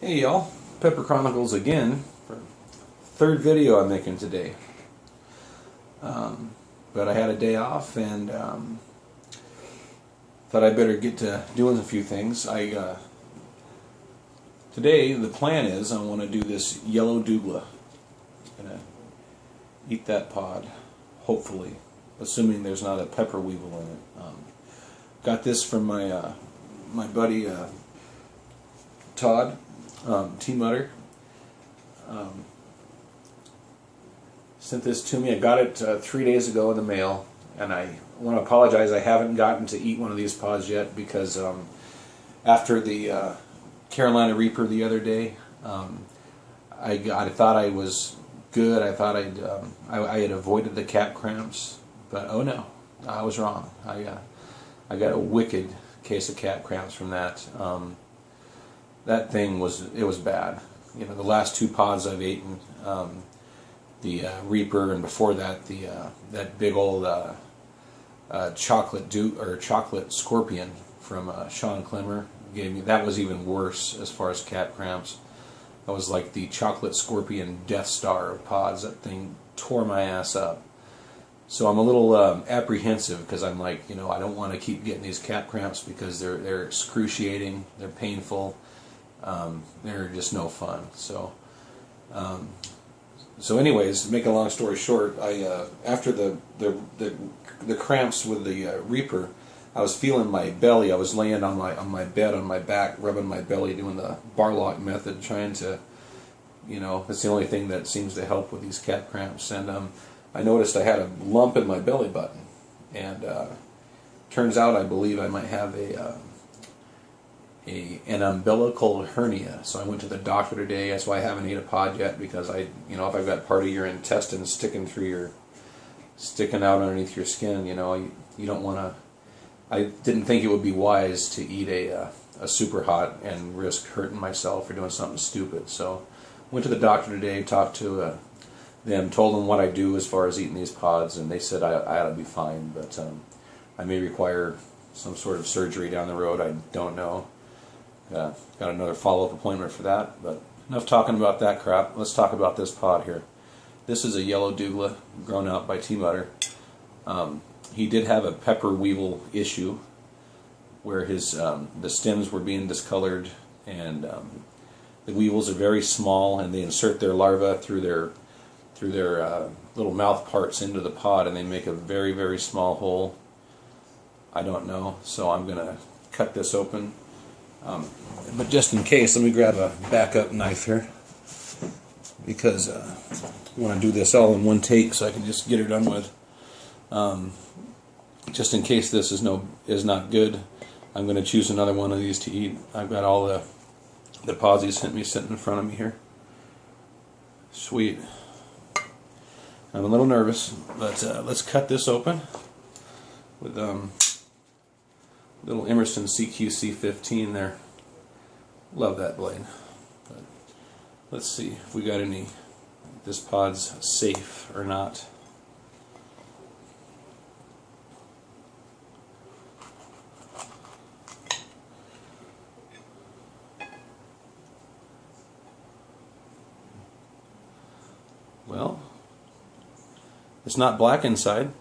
Hey y'all, Pepper Chronicles again for third video I'm making today. But I had a day off and thought I'd better get to doing a few things. Today the plan is I want to do this yellow Douglah. I'm gonna eat that pod, hopefully, assuming there's not a pepper weevil in it. Got this from my my buddy Todd. Tmudder sent this to me. I got it 3 days ago in the mail, and I want to apologize. I haven't gotten to eat one of these pods yet because after the Carolina Reaper the other day, I thought I was good. I thought I had avoided the cat cramps, but oh no, I was wrong. I got a wicked case of cat cramps from that. That thing was bad. You know, the last two pods I've eaten, the Reaper, and before that that big old chocolate scorpion from Sean Clemmer gave me. That was even worse as far as cat cramps. That was like the chocolate scorpion Death Star of pods. That thing tore my ass up. So I'm a little apprehensive because I'm like, you know, I don't want to keep getting these cat cramps because they're excruciating, they're painful. They're just no fun. So anyways, to make a long story short, I after the cramps with the Reaper, I was feeling my belly. I was laying on my bed on my back, rubbing my belly, doing the bar lock method, trying to, you know, that's the only thing that seems to help with these cat cramps. And I noticed I had a lump in my belly button, and turns out I believe I might have an umbilical hernia. So I went to the doctor today. That's why I haven't ate a pod yet, because you know, if I've got part of your intestine sticking out underneath your skin, you know, you don't want to. I didn't think it would be wise to eat a Superhot and risk hurting myself or doing something stupid. So went to the doctor today, talked to them, told them what I do as far as eating these pods, and they said I ought to be fine, but I may require some sort of surgery down the road. I don't know. Got another follow-up appointment for that, but enough talking about that crap. Let's talk about this pod here. This is a yellow Douglah grown out by tmudder. He did have a pepper weevil issue where his the stems were being discolored, and the weevils are very small, and they insert their larvae through their little mouth parts into the pod, and they make a very, very small hole. I don't know, so I'm gonna cut this open. But just in case, let me grab a backup knife here, because I want to do this all in one take so I can just get her done with. Just in case this is not good, I'm going to choose another one of these to eat. I've got all the pods he sent me sitting in front of me here. Sweet. I'm a little nervous, but let's cut this open with little Emerson CQC15 there. Love that blade. But let's see if we got if this pod's safe or not. Well, it's not black inside.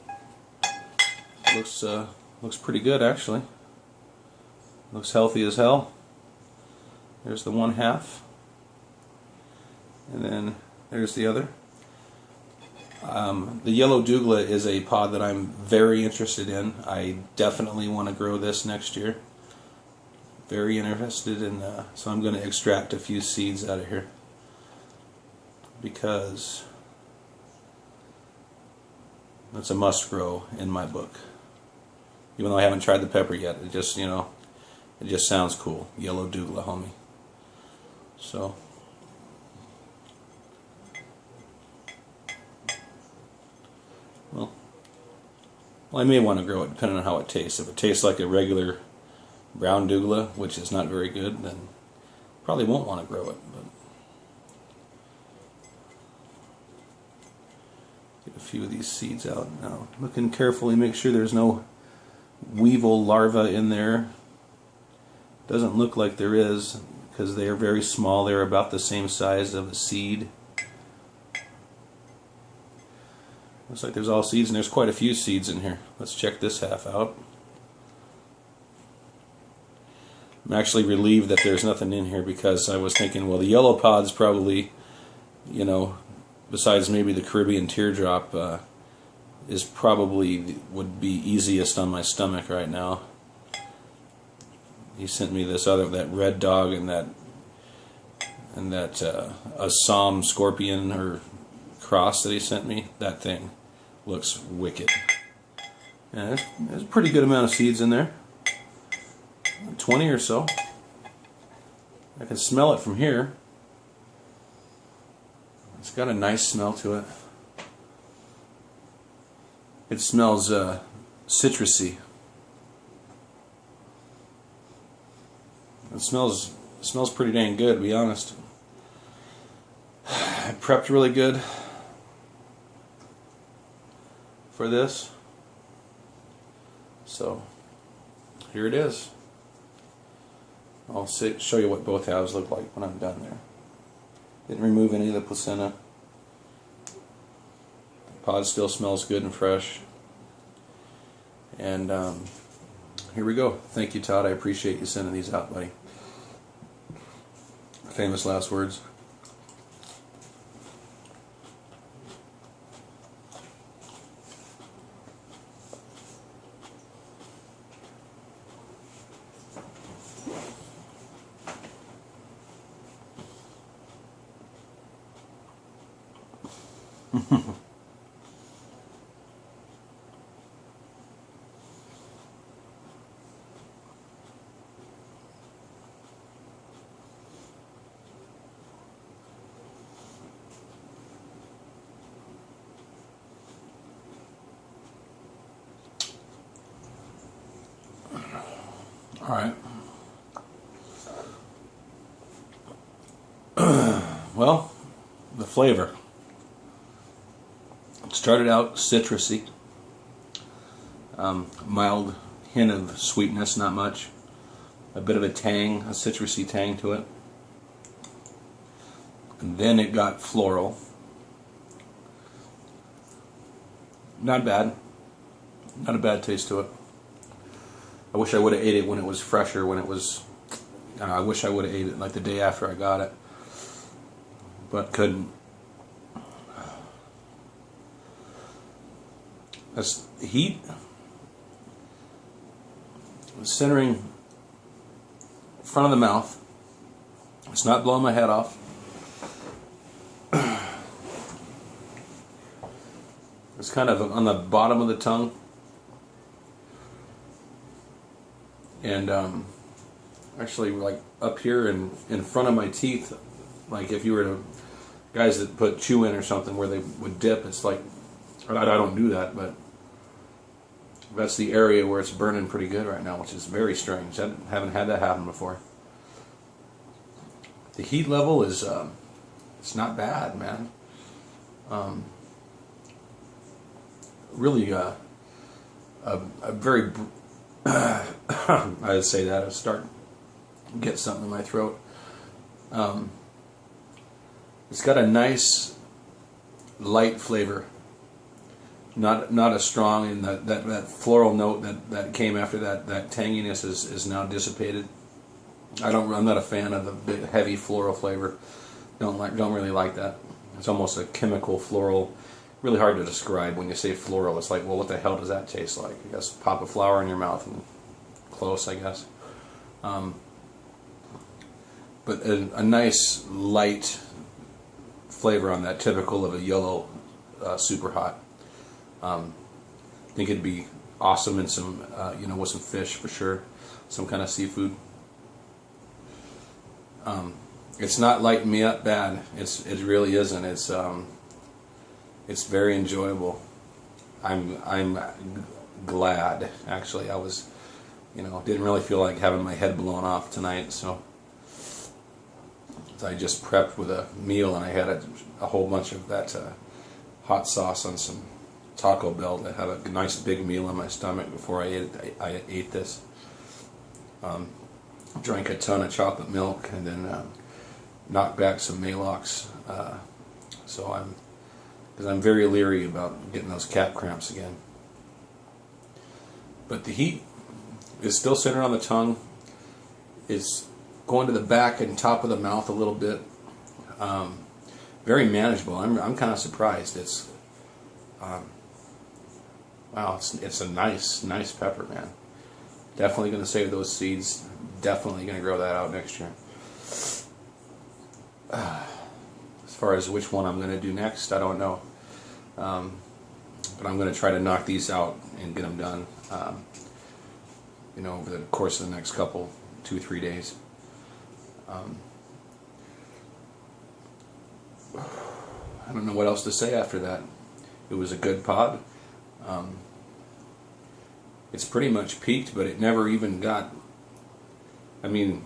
Looks pretty good, actually. Looks healthy as hell. There's the one half, and then there's the other. The yellow Douglah is a pod that I'm very interested in. I definitely want to grow this next year. Very interested in, so I'm going to extract a few seeds out of here, because that's a must grow in my book. Even though I haven't tried the pepper yet, it just, you know, it just sounds cool. Yellow Douglah, homie. So, well, I may want to grow it depending on how it tastes. If it tastes like a regular brown Douglah, which is not very good, then probably won't want to grow it. But get a few of these seeds out now. Looking carefully, make sure there's no weevil larva in there. Doesn't look like there is. because they are very small. They're about the same size of a seed. Looks like there's all seeds, and there's quite a few seeds in here. Let's check this half out. I'm actually relieved that there's nothing in here, because I was thinking, well, the yellow pod's probably, you know, besides maybe the Caribbean teardrop, is probably would be easiest on my stomach right now. He sent me this other, that red dog, and that Assam scorpion or cross that he sent me. That thing looks wicked. And there's a pretty good amount of seeds in there. 20 or so. I can smell it from here. It's got a nice smell to it. It smells citrusy. It smells pretty dang good, to be honest. I prepped really good for this. So here it is. I'll show you what both halves look like when I'm done there. Didn't remove any of the placenta. The pod still smells good and fresh. And here we go. Thank you, Todd. I appreciate you sending these out, buddy. Famous last words. All right. Well, the flavor. It started out citrusy. Mild hint of sweetness, not much. A bit of a tang, a citrusy tang to it. And then it got floral. Not bad. Not a bad taste to it. I wish I would have ate it when it was fresher, when it was... I wish I would have ate it like the day after I got it. But couldn't. That's heat. Centering front of the mouth. It's not blowing my head off. It's kind of on the bottom of the tongue. And actually, like up here in front of my teeth, like if you were to, guys that put chew in or something where they would dip, it's like, I don't do that, but that's the area where it's burning pretty good right now, which is very strange. I haven't had that happen before. The heat level is, it's not bad, man. Really, a very, I'd say that, I'd start to get something in my throat. It's got a nice light flavor, not as strong, and that floral note that came after that tanginess is now dissipated. I'm not a fan of the big heavy floral flavor. Don't really like that. It's almost a chemical floral. Really hard to describe when you say floral. It's like, well, what the hell does that taste like? I guess pop a flower in your mouth and close, I guess. But a nice light flavor on that, typical of a yellow Superhot. I think it'd be awesome in some, with some fish for sure, some kind of seafood. It's not lighting me up bad. It really isn't. It's very enjoyable. I'm glad, actually. I was, didn't really feel like having my head blown off tonight, so I just prepped with a meal, and I had a whole bunch of that hot sauce on some Taco Bell to have a nice big meal in my stomach before I ate this. drank a ton of chocolate milk, and then knocked back some Maalox. So because I'm very leery about getting those calf cramps again. But the heat is still centered on the tongue. It's going to the back and top of the mouth a little bit. Very manageable. I'm kind of surprised. It's wow. It's a nice pepper, man. Definitely going to save those seeds. Definitely going to grow that out next year. As far as which one I'm going to do next, I don't know. But I'm going to try to knock these out and get them done. Over the course of the next couple, 2-3 days. I don't know what else to say after that. It was a good pod. It's pretty much peaked, but it never even got. I mean,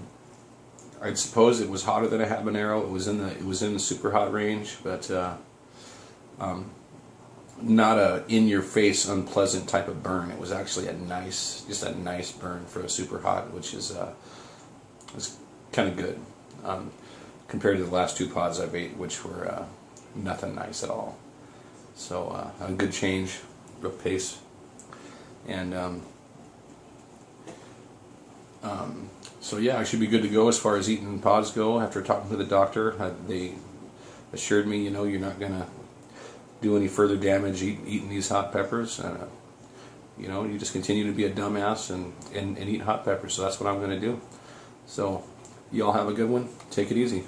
I suppose it was hotter than a habanero. It was in the super hot range, but not a in-your-face, unpleasant type of burn. It was actually just a nice burn for a super hot, which is kind of good compared to the last 2 pods I've ate, which were nothing nice at all. So a good change of pace, and so yeah, I should be good to go as far as eating pods go. After talking to the doctor, they assured me, you're not gonna do any further damage eating these hot peppers. You just continue to be a dumbass and eat hot peppers. So that's what I'm gonna do. So y'all have a good one. Take it easy.